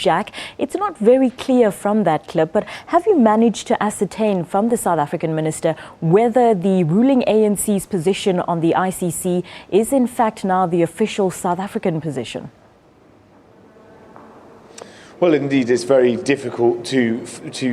Jack. It's not very clear from that clip, but have you managed to ascertain from the South African minister whether the ruling ANC's position on the ICC is in fact now the official South African position? Well, indeed, it's very difficult to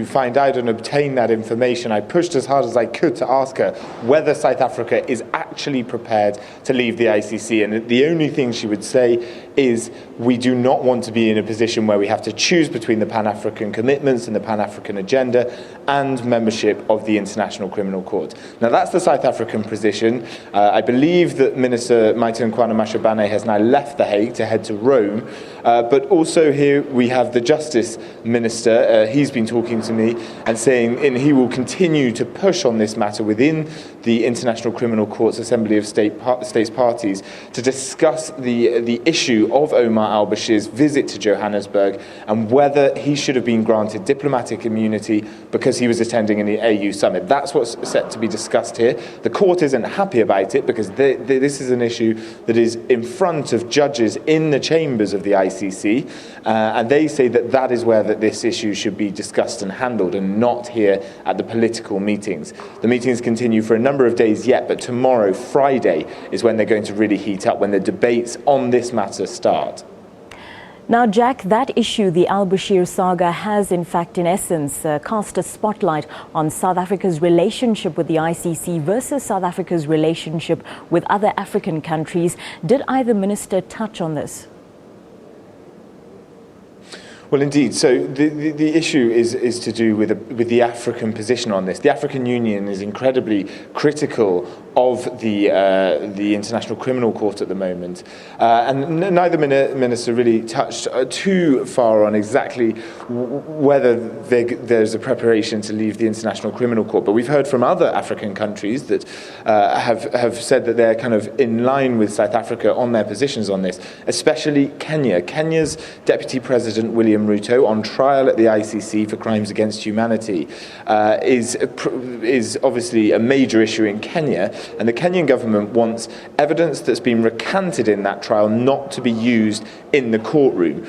find out and obtain that information. I pushed as hard as I could to ask her whether South Africa is actually prepared to leave the ICC, and the only thing she would say is we do not want to be in a position where we have to choose between the Pan-African commitments and the Pan-African agenda and membership of the International Criminal Court. Now, that's the South African position. I believe that Minister Maite Nkoana-Mashabane has now left The Hague to head to Rome, but also here we have the Justice Minister. He's been talking to me and saying he will continue to push on this matter within the International Criminal Court's Assembly of States Parties to discuss the issue of Omar al-Bashir's visit to Johannesburg and whether he should have been granted diplomatic immunity because he was attending an AU summit. That's what's set to be discussed here. The court isn't happy about it because this is an issue that is in front of judges in the chambers of the ICC, and they say that is where this issue should be discussed and handled, and not here at the political meetings. The meetings continue for a number of days yet, but tomorrow, Friday, is when they're going to really heat up, when the debates on this matter start. Now, Jack, that issue, the al-Bashir saga, has in fact, in essence, cast a spotlight on South Africa's relationship with the ICC versus South Africa's relationship with other African countries. Did either minister touch on this? Well, indeed. So the issue is to do with the African position on this. The African Union is incredibly critical of the International Criminal Court at the moment, and neither minister really touched too far on exactly whether there's a preparation to leave the International Criminal Court. But we've heard from other African countries that have said that they're kind of in line with South Africa on their positions on this, especially Kenya. Kenya's Deputy President William Ruto, on trial at the ICC for crimes against humanity, is obviously a major issue in Kenya, and the Kenyan government wants evidence that's been recanted in that trial not to be used in the courtroom.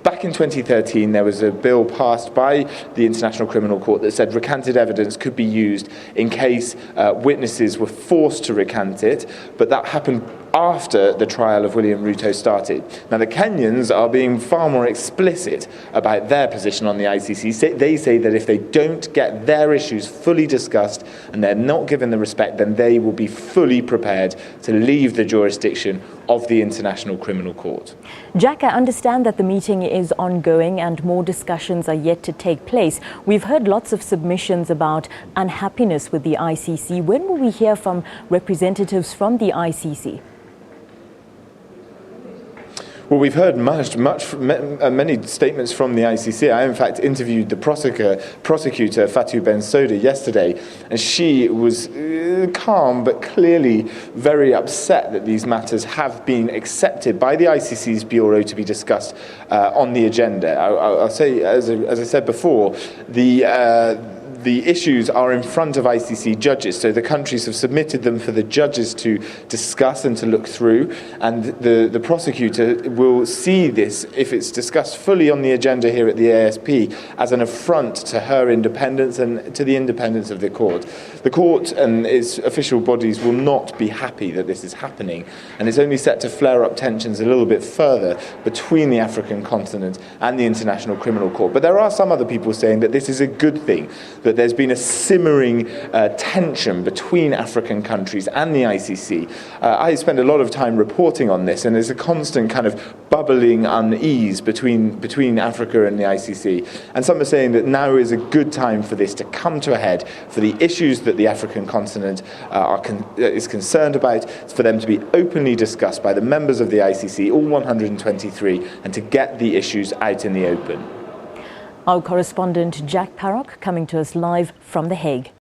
Back in 2013, there was a bill passed by the International Criminal Court that said recanted evidence could be used in case witnesses were forced to recant it, but that happened after the trial of William Ruto started. Now, the Kenyans are being far more explicit about their position on the ICC. They say that if they don't get their issues fully discussed and they're not given the respect, then they will be fully prepared to leave the jurisdiction of the International Criminal Court. Jack, I understand that the meeting is ongoing and more discussions are yet to take place. We've heard lots of submissions about unhappiness with the ICC. When will we hear from representatives from the ICC? Well, we've heard many statements from the ICC. I, in fact, interviewed the prosecutor Fatou Bensouda yesterday, and she was calm but clearly very upset that these matters have been accepted by the ICC's bureau to be discussed on the agenda. I'll say, as I said before, the issues are in front of ICC judges, so the countries have submitted them for the judges to discuss and to look through, and the prosecutor will see this, if it's discussed fully on the agenda here at the ASP, as an affront to her independence and to the independence of the court. The court and its official bodies will not be happy that this is happening, and it's only set to flare up tensions a little bit further between the African continent and the International Criminal Court. But there are some other people saying that this is a good thing, that there's been a simmering tension between African countries and the ICC. I spend a lot of time reporting on this, and there's a constant kind of bubbling unease between Africa and the ICC. And some are saying that now is a good time for this to come to a head, for the issues that the African continent is concerned about, for them to be openly discussed by the members of the ICC, all 123, and to get the issues out in the open. Our correspondent Jack Parrock coming to us live from The Hague.